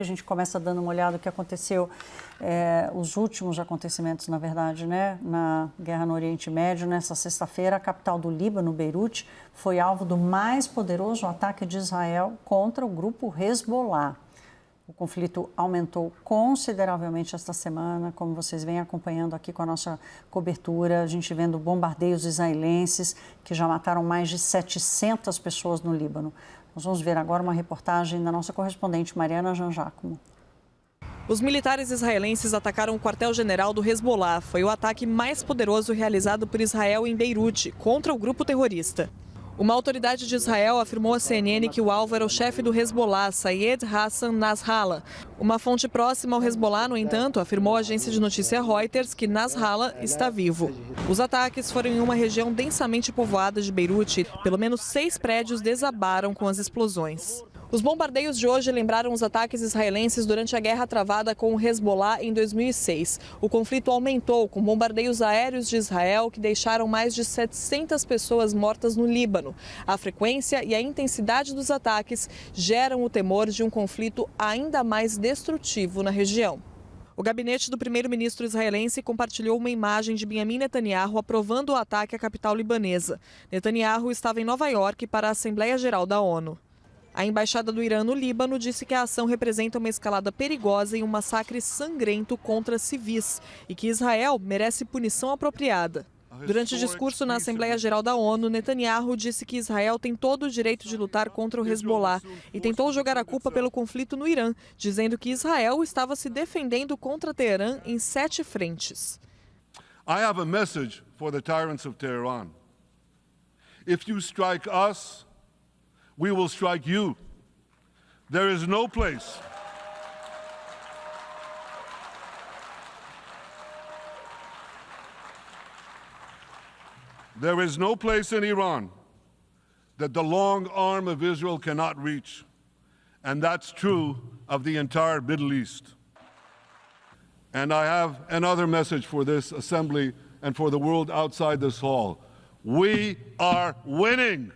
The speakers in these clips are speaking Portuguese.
A gente começa dando uma olhada no que aconteceu, os últimos acontecimentos, na verdade, né, na guerra no Oriente Médio. Nessa sexta-feira, a capital do Líbano, Beirute, foi alvo do mais poderoso ataque de Israel contra o grupo Hezbollah. O conflito aumentou consideravelmente esta semana, como vocês vêm acompanhando aqui com a nossa cobertura, a gente vendo bombardeios israelenses que já mataram mais de 700 pessoas no Líbano. Nós vamos ver agora uma reportagem da nossa correspondente Mariana Jangiacomo. Os militares israelenses atacaram o quartel-general do Hezbollah. Foi o ataque mais poderoso realizado por Israel em Beirute, contra o grupo terrorista. Uma autoridade de Israel afirmou à CNN que o alvo era o chefe do Hezbollah, Sayed Hassan Nasrallah. Uma fonte próxima ao Hezbollah, no entanto, afirmou à agência de notícia Reuters que Nasrallah está vivo. Os ataques foram em uma região densamente povoada de Beirute. Pelo menos 6 prédios desabaram com as explosões. Os bombardeios de hoje lembraram os ataques israelenses durante a guerra travada com o Hezbollah em 2006. O conflito aumentou com bombardeios aéreos de Israel que deixaram mais de 700 pessoas mortas no Líbano. A frequência e a intensidade dos ataques geram o temor de um conflito ainda mais destrutivo na região. O gabinete do primeiro-ministro israelense compartilhou uma imagem de Benjamin Netanyahu aprovando o ataque à capital libanesa. Netanyahu estava em Nova York para a Assembleia Geral da ONU. A embaixada do Irã no Líbano disse que a ação representa uma escalada perigosa e um massacre sangrento contra civis e que Israel merece punição apropriada. Durante o discurso na Assembleia Geral da ONU, Netanyahu disse que Israel tem todo o direito de lutar contra o Hezbollah e tentou jogar a culpa pelo conflito no Irã, dizendo que Israel estava se defendendo contra Teherã em 7 frentes. I have a message for the tyrants of Tehran. If you strike us, we will strike you. There is no place. There is no place in Iran that the long arm of Israel cannot reach. And that's true of the entire Middle East. And I have another message for this assembly and for the world outside this hall. We are winning.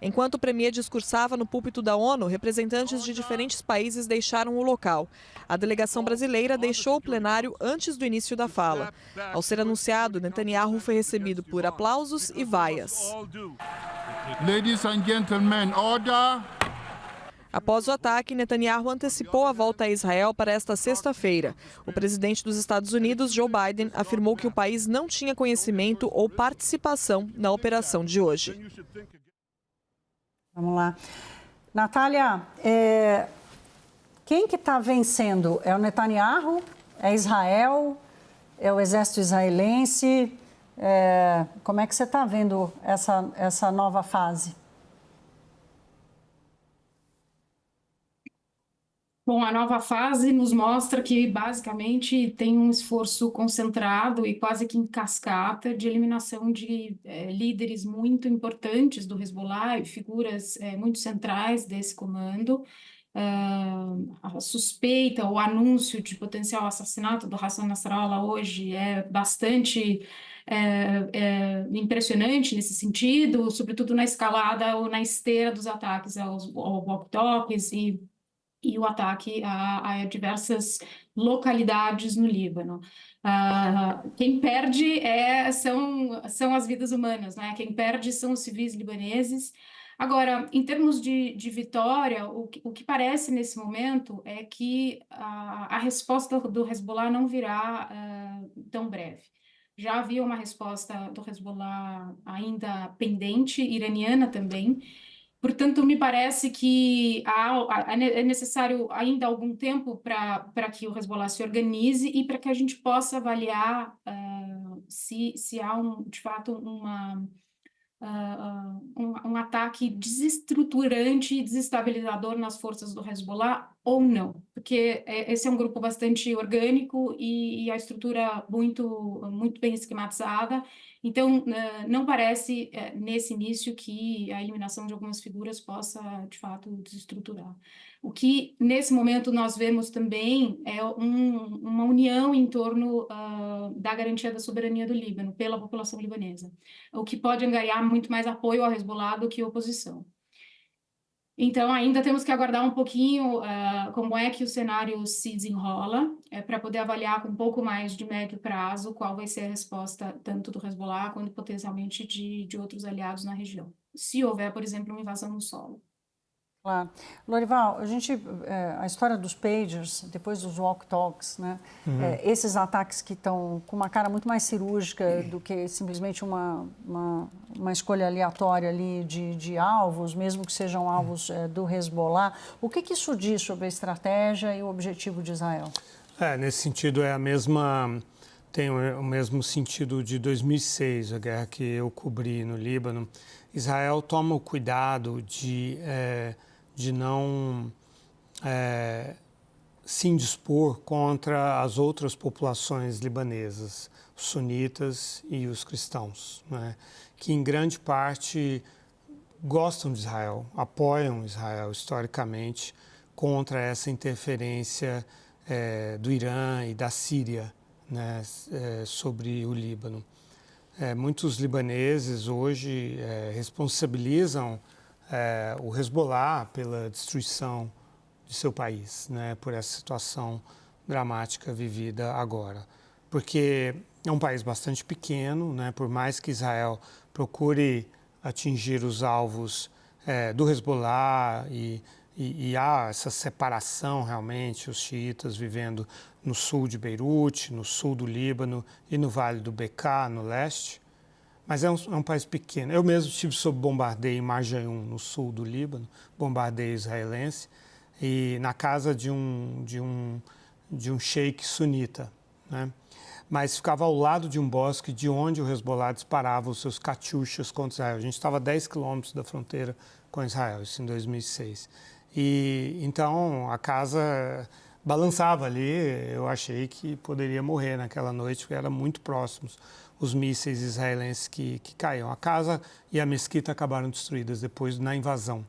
Enquanto o premier discursava no púlpito da ONU, representantes de diferentes países deixaram o local. A delegação brasileira deixou o plenário antes do início da fala. Ao ser anunciado, Netanyahu foi recebido por aplausos e vaias. Ladies and gentlemen, order. Após o ataque, Netanyahu antecipou a volta a Israel para esta sexta-feira. O presidente dos Estados Unidos, Joe Biden, afirmou que o país não tinha conhecimento ou participação na operação de hoje. Vamos lá. Natália, quem que está vencendo? É o Netanyahu? É Israel? É o exército israelense? Como é que você está vendo essa nova fase? Bom, a nova fase nos mostra que, basicamente, tem um esforço concentrado e quase que em cascata de eliminação de líderes muito importantes do Hezbollah e figuras muito centrais desse comando. A suspeita, o anúncio de potencial assassinato do Hassan Nasrallah hoje é bastante impressionante nesse sentido, sobretudo na escalada ou na esteira dos ataques aos walkie-talkies e o ataque a diversas localidades no Líbano. Quem perde são as vidas humanas, né? Quem perde são os civis libaneses. Agora, em termos de vitória, o que parece nesse momento é que a resposta do Hezbollah não virá tão breve. Já havia uma resposta do Hezbollah ainda pendente, iraniana também. Portanto, me parece que é necessário ainda algum tempo para que o Hezbollah se organize e para que a gente possa avaliar se há, de fato, um ataque desestruturante e desestabilizador nas forças do Hezbollah ou não, porque esse é um grupo bastante orgânico e a estrutura muito bem esquematizada, então não parece nesse início que a eliminação de algumas figuras possa, de fato, desestruturar. O que, nesse momento, nós vemos também é uma união em torno da garantia da soberania do Líbano pela população libanesa, o que pode angariar muito mais apoio ao Hezbollah do que oposição. Então, ainda temos que aguardar um pouquinho como é que o cenário se desenrola, para poder avaliar com um pouco mais de médio prazo qual vai ser a resposta tanto do Hezbollah quanto potencialmente de outros aliados na região. Se houver, por exemplo, uma invasão no solo. Claro. Lorival, a história dos pagers, depois dos walk-talks, né? Esses ataques que estão com uma cara muito mais cirúrgica do que simplesmente uma escolha aleatória ali de alvos, mesmo que sejam alvos do Hezbollah. O que isso diz sobre a estratégia e o objetivo de Israel? Nesse sentido, tem o mesmo sentido de 2006, a guerra que eu cobri no Líbano. Israel toma o cuidado de não se indispor contra as outras populações libanesas, os sunitas e os cristãos, né, que em grande parte gostam de Israel, apoiam Israel historicamente contra essa interferência do Irã e da Síria, né, sobre o Líbano. Muitos libaneses hoje responsabilizam o Hezbollah pela destruição de seu país, né, por essa situação dramática vivida agora. Porque é um país bastante pequeno, né, por mais que Israel procure atingir os alvos do Hezbollah e há essa separação realmente, os xiitas vivendo no sul de Beirute, no sul do Líbano e no Vale do Bekaa, no leste. Mas é um país pequeno. Eu mesmo estive sob bombardeio em Marjayoun, no sul do Líbano, bombardeio israelense, e na casa de um sheik sunita, né? Mas ficava ao lado de um bosque de onde o Hezbollah disparava os seus katyushas contra Israel. A gente estava a 10 quilômetros da fronteira com Israel, isso em 2006. E então a casa balançava ali, eu achei que poderia morrer naquela noite, porque eram muito próximos os mísseis israelenses que caíam. A casa e a mesquita acabaram destruídas depois na invasão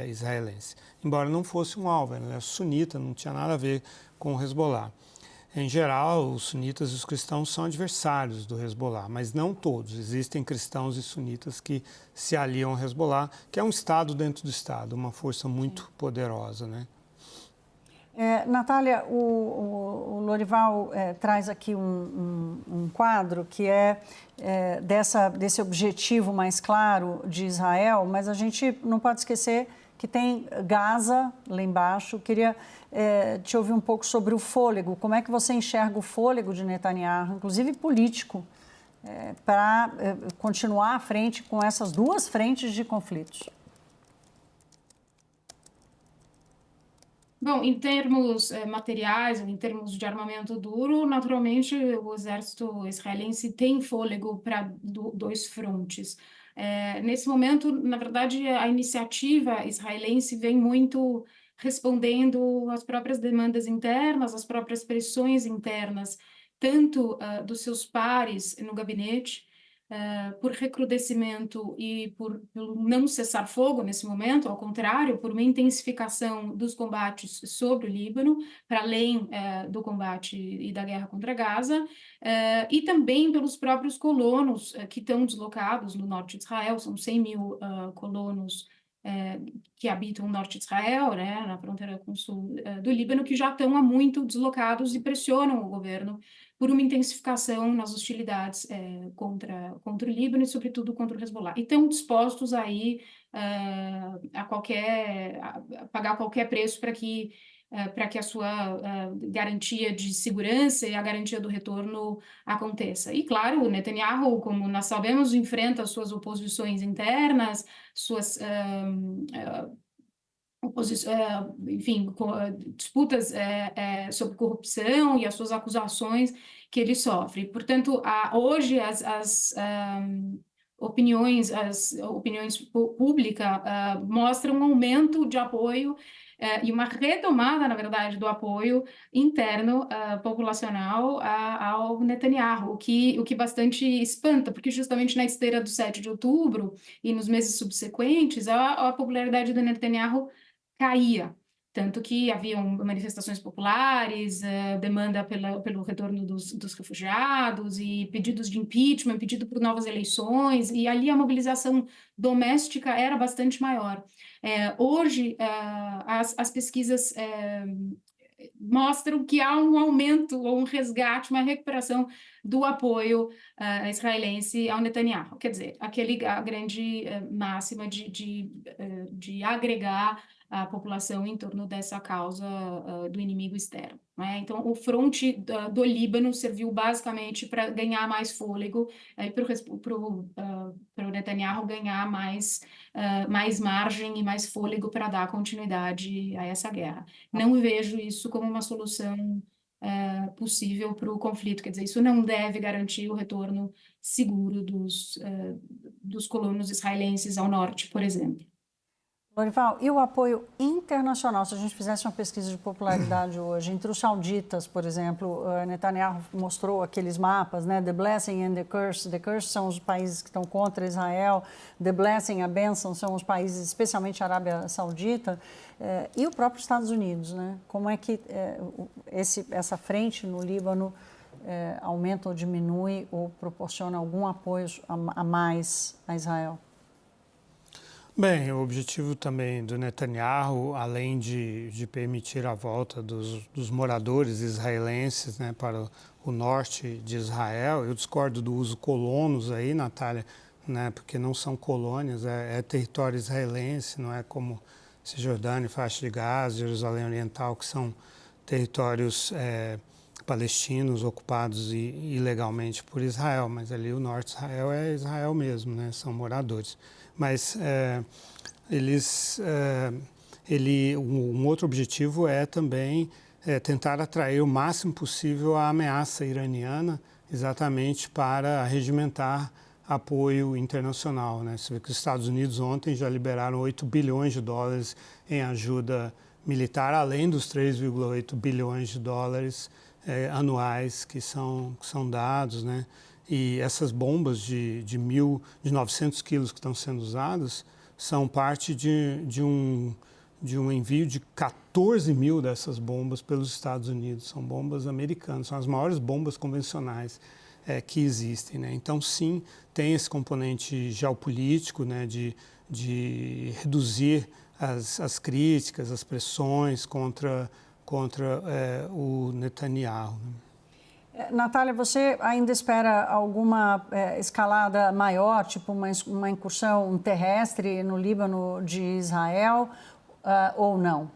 israelense. Embora não fosse um alvo, era sunita, não tinha nada a ver com o Hezbollah. Em geral, os sunitas e os cristãos são adversários do Hezbollah, mas não todos. Existem cristãos e sunitas que se aliam ao Hezbollah, que é um Estado dentro do Estado, uma força muito poderosa, né? Natália, o Lorival traz aqui um quadro que desse objetivo mais claro de Israel, mas a gente não pode esquecer que tem Gaza lá embaixo. Queria te ouvir um pouco sobre o fôlego. Como é que você enxerga o fôlego de Netanyahu, inclusive político, para continuar à frente com essas duas frentes de conflitos? Bom, em termos materiais, em termos de armamento duro, naturalmente o exército israelense tem fôlego para dois frontes. Nesse momento, na verdade, a iniciativa israelense vem muito respondendo às próprias demandas internas, às próprias pressões internas, tanto dos seus pares no gabinete, por recrudescimento e por não cessar fogo nesse momento, ao contrário, por uma intensificação dos combates sobre o Líbano, para além do combate e da guerra contra Gaza, e também pelos próprios colonos que estão deslocados no norte de Israel. São 100 mil colonos que habitam o norte de Israel, né, na fronteira com o sul do Líbano, que já estão há muito deslocados e pressionam o governo por uma intensificação nas hostilidades contra o Líbano e, sobretudo, contra o Hezbollah. E estão dispostos aí a pagar qualquer preço para que a sua garantia de segurança e a garantia do retorno aconteça. E, claro, o Netanyahu, como nós sabemos, enfrenta suas oposições internas, suas disputas sobre corrupção e as suas acusações que ele sofre. Portanto, hoje as opiniões públicas mostram um aumento de apoio e uma retomada, na verdade, do apoio interno populacional ao Netanyahu, o que bastante espanta, porque justamente na esteira do 7 de outubro e nos meses subsequentes, a popularidade do Netanyahu caía. Tanto que haviam manifestações populares, demanda pelo retorno dos refugiados e pedidos de impeachment, pedido por novas eleições, e ali a mobilização doméstica era bastante maior. Hoje, as pesquisas mostram que há um aumento ou um resgate, uma recuperação do apoio israelense ao Netanyahu. Quer dizer, a grande máxima de agregar a população em torno dessa causa do inimigo externo, né? Então, o fronte do Líbano serviu basicamente para ganhar mais fôlego, para o Netanyahu ganhar mais margem e mais fôlego para dar continuidade a essa guerra. Não vejo isso como uma solução possível para o conflito, quer dizer, isso não deve garantir o retorno seguro dos colonos israelenses ao norte, por exemplo. Lorival, e o apoio internacional? Se a gente fizesse uma pesquisa de popularidade hoje, entre os sauditas, por exemplo, Netanyahu mostrou aqueles mapas, né? The Blessing and the Curse. The Curse são os países que estão contra Israel, The Blessing, a bênção, são os países, especialmente a Arábia Saudita, e o próprio Estados Unidos, né? Como é que essa frente no Líbano aumenta ou diminui ou proporciona algum apoio a mais a Israel? Bem, o objetivo também do Netanyahu, além de permitir a volta dos moradores israelenses, né, para o norte de Israel, eu discordo do uso colonos aí, Natália, né, porque não são colônias, é território israelense, não é como Cisjordânia, Faixa de Gaza, Jerusalém Oriental, que são territórios palestinos ocupados ilegalmente por Israel, mas ali o norte de Israel é Israel mesmo, né, são moradores. Mas um outro objetivo é também tentar atrair o máximo possível a ameaça iraniana, exatamente para arregimentar apoio internacional, né? Você vê que os Estados Unidos ontem já liberaram 8 bilhões de dólares em ajuda militar, além dos 3,8 bilhões de dólares anuais que são dados, né? E essas bombas de 900 quilos que estão sendo usadas são parte de um envio de 14 mil dessas bombas pelos Estados Unidos. São bombas americanas, são as maiores bombas convencionais que existem, né? Então, sim, tem esse componente geopolítico, né, de reduzir as críticas, as pressões contra o Netanyahu, né? Natália, você ainda espera alguma escalada maior, tipo uma incursão terrestre no Líbano de Israel, ou não?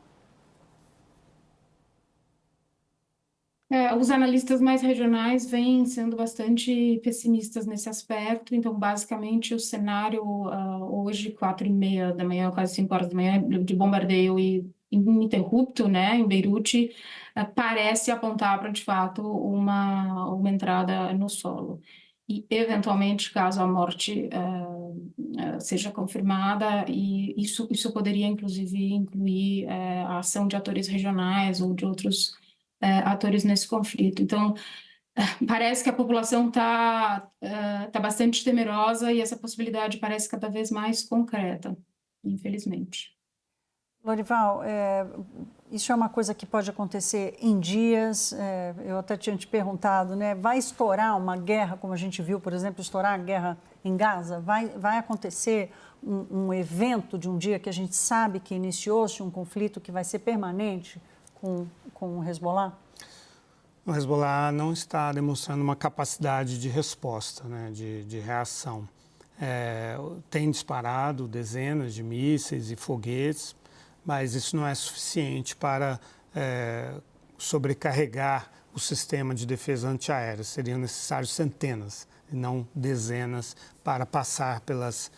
Os analistas mais regionais vêm sendo bastante pessimistas nesse aspecto, então, basicamente, o cenário hoje, 4h30 da manhã, quase 5 horas da manhã, de bombardeio ininterrupto, né, em Beirute, parece apontar para, de fato, uma entrada no solo. E, eventualmente, caso a morte seja confirmada, e isso poderia, inclusive, incluir a ação de atores regionais ou de outros atores nesse conflito. Então, parece que a população está bastante temerosa e essa possibilidade parece cada vez mais concreta, infelizmente. Lorival, isso é uma coisa que pode acontecer em dias, eu até tinha te perguntado, né? Vai estourar uma guerra, como a gente viu, por exemplo, estourar a guerra em Gaza? Vai acontecer um evento de um dia que a gente sabe que iniciou-se um conflito que vai ser permanente com o Hezbollah? O Hezbollah não está demonstrando uma capacidade de resposta, né, de reação. Tem disparado dezenas de mísseis e foguetes, mas isso não é suficiente para sobrecarregar o sistema de defesa antiaérea. Seriam necessários centenas, e não dezenas, para passar pelas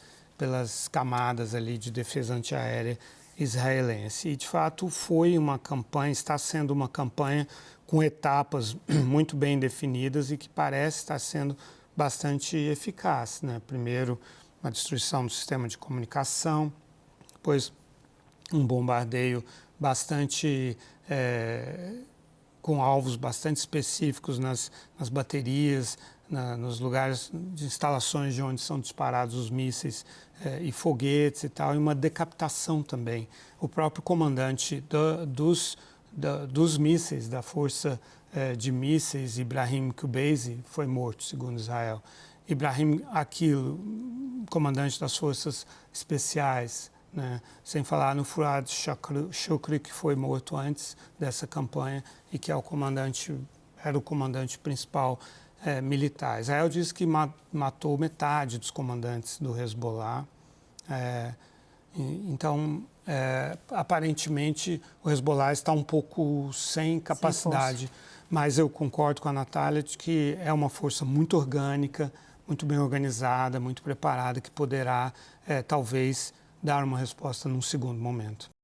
camadas ali de defesa antiaérea israelense. E, de fato, foi uma campanha, está sendo uma campanha com etapas muito bem definidas e que parece estar sendo bastante eficaz, né? Primeiro, a destruição do sistema de comunicação, depois um bombardeio bastante com alvos bastante específicos nas baterias, nos lugares de instalações de onde são disparados os mísseis e foguetes e tal, e uma decapitação também. O próprio comandante dos mísseis, da Força de Mísseis, Ibrahim Kubaisi, foi morto, segundo Israel. Ibrahim Akil, comandante das Forças Especiais, né? Sem falar no Fuad Shukri, que foi morto antes dessa campanha e que era o comandante principal militar. Israel diz que matou metade dos comandantes do Hezbollah. Então, aparentemente, o Hezbollah está um pouco sem capacidade, mas eu concordo com a Natália de que é uma força muito orgânica, muito bem organizada, muito preparada, que poderá, talvez, dar uma resposta num segundo momento.